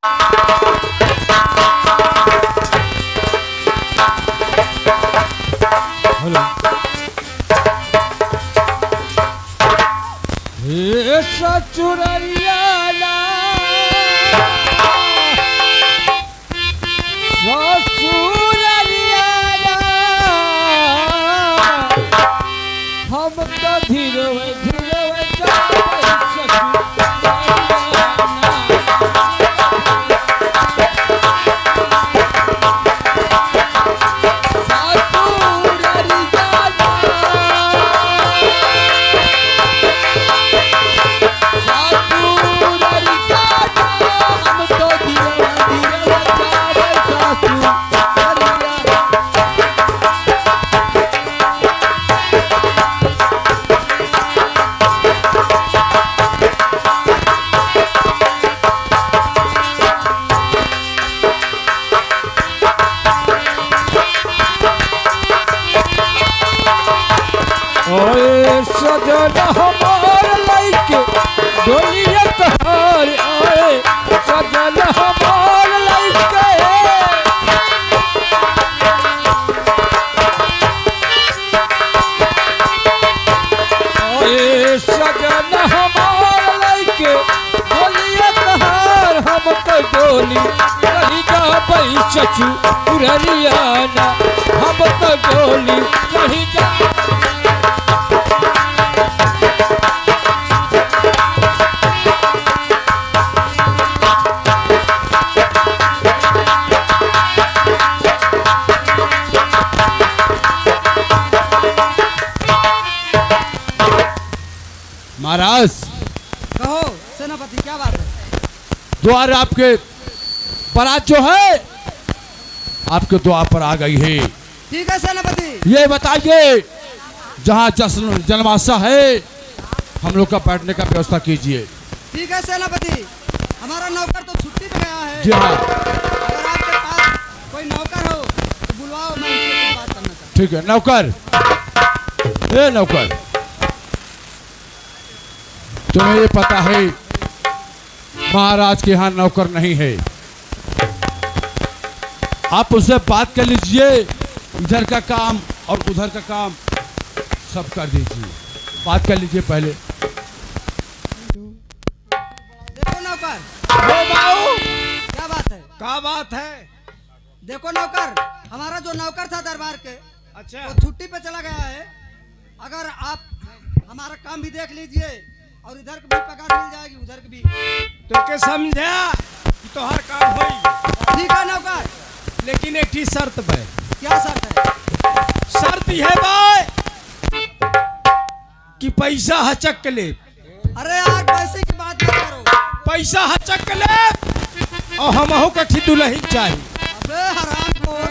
Hello हे सचुरैया हम तो धीरे सजन हमार लइके डोलिया तहार आए सजन हमार लइके आए सजन हमार लइके डोलिया तहार हम तो डोली कहीं जा पई चचू उररियाना हम तो डोली कहीं जा महाराज। कहो सेनापति क्या बात है? द्वार आपके बारात जो है आपके द्वार पर आ गई है। ठीक है सेनापति। ये बताइए जहाँ जश्न जन्माशा है हम लोग का बैठने का व्यवस्था कीजिए। ठीक है सेनापति। हमारा नौकर तो छुट्टी पे गया है। जी हाँ। अगर आपके पास कोई नौकर हो तो बुलवाओ, मैं उनसे बात करना चाहता हूँ। ठीक है नौकर। ए नौकर, तुम्हें ये पता है महाराज के यहाँ नौकर नहीं है। आप उससे बात कर लीजिए, इधर का काम और उधर का काम सब कर दीजिए। बात कर लीजिए पहले। देखो नौकर। क्या बात है? क्या बात है? देखो नौकर, हमारा जो नौकर था दरबार के, अच्छा, वो छुट्टी पे चला गया है। अगर आप हमारा काम भी देख लीजिए और इधर की भी पगार मिल जाएगी, उधर की भी। तो के समझा कि तोहर काम होई। ठीक है नौकर, लेकिन एक ही शर्त बा। क्या शर्त है? शर्त यह बा कि पैसा हचक ले। अरे यार पैसे की बात मत करो। पैसा हचक ले और हमहू कठी दुल्हन चाहिए। अबे हरामखोर,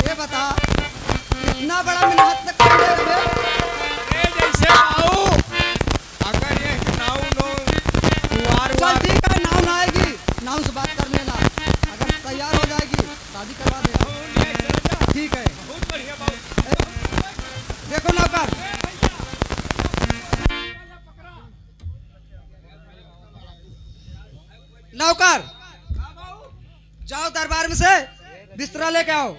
ये बता इतना बड़ा मेहनत तक कर ले ए जैसे आओ अगर ये नाव नो दुआर चल ठीक है, नाव ना आएगी, नाव से बात कर लेना। अगर तैयार हो जाएगी शादी करवा देना। ठीक है, बहुत बढ़िया बात। देखो नौकर, नौकर जाओ दरबार में से बिस्तरा लेके आओ।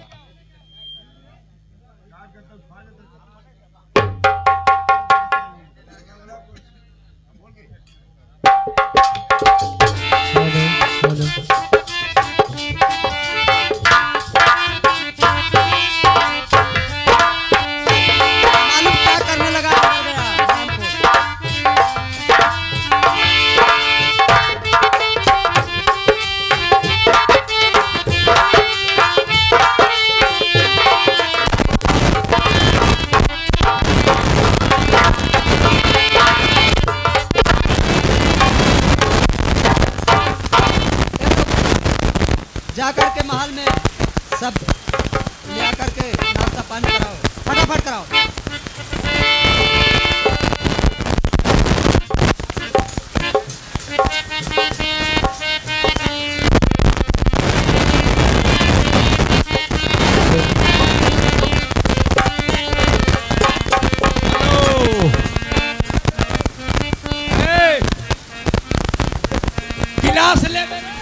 मालूम क्या करने लगा डर गया जा करके महल में सब ले करके नाश्ता पानी कराओ, फटाफट कराओ। गिलास ले मेरे।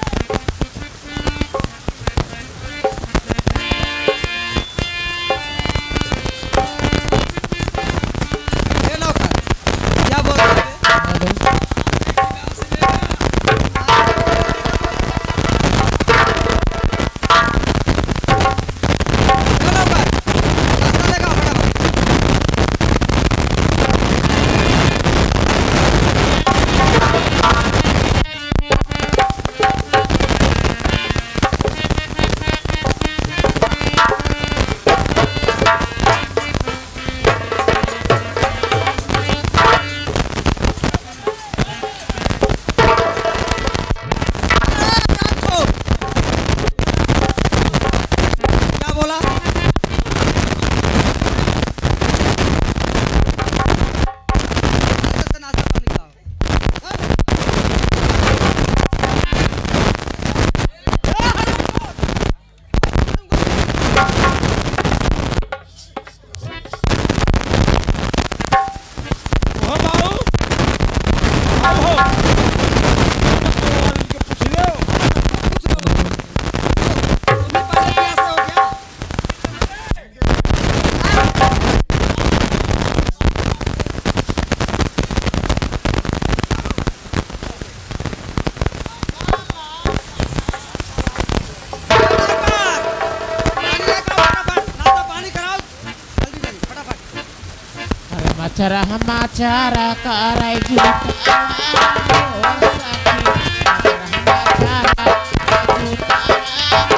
चरा समाचार करे जुटा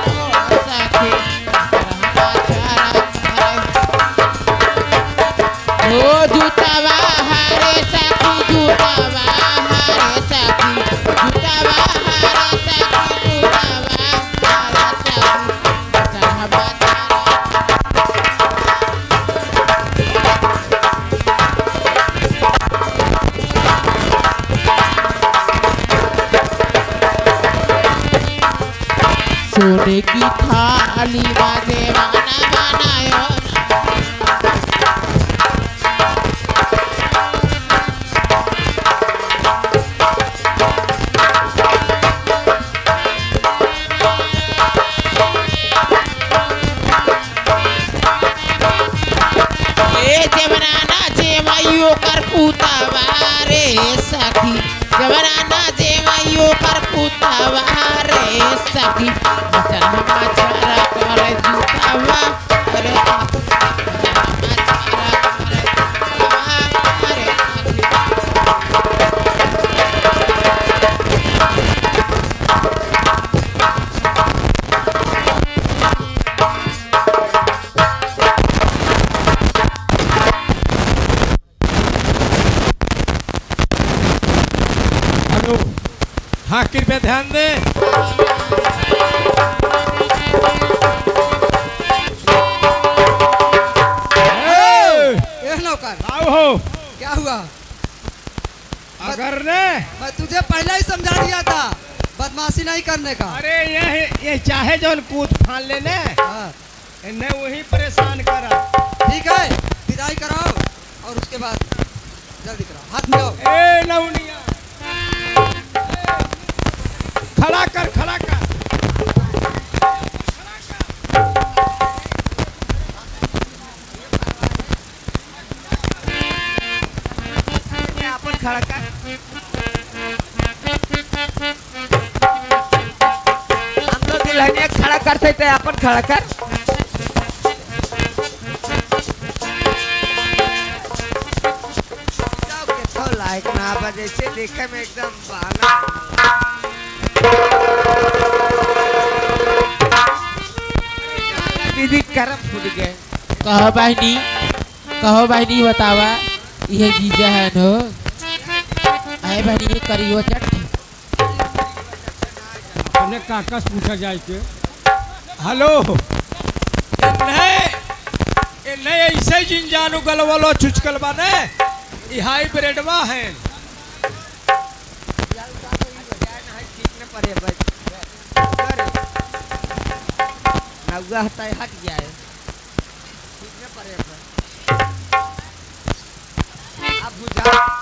हो सखी ओ जुटावा हरे सखी जुटावा हरे सखी जुटावा हरे सखी जुटावा हरे सखी चरा समाचार सोने की थाली में देवाना बनायो देवराना जेवाइयो कर पुतावा रे सखी देवराना जेवाइयो कर पुतावा रे सखी चरा समाचार करे जुटावा रे हेलो हाँ कृपया ध्यान दे ए नौकर आओ हो क्या हुआ? अगर ने मैं तुझे पहले ही समझा दिया था बदमाशी नहीं करने का। अरे ये चाहे जौन कूद फान लेने हाँ, इन्हें वही परेशान करा। ठीक है विदाई कराओ और उसके बाद जल्दी कराओ हाथ में आओ। ए लौनिया खड़ा कर खड़ा कर अपन खड़ा कर हम लोग दुल्हनिया खड़ा करते थे अपन खड़ा कर तो लायक ना बजे से देखे में एकदम बाला दीदी करम फूट गए कहो बहनी बतावा ये जीजा है नो आए बहनी ये करियो चट अपने काका से पूछा जाए के हेलो नहीं ऐसे जिन जानू गलवलो चुचकल बाने ई हाइब्रिडवा है नौगा हटाए हट जाए ठीक न पड़े अब बुझा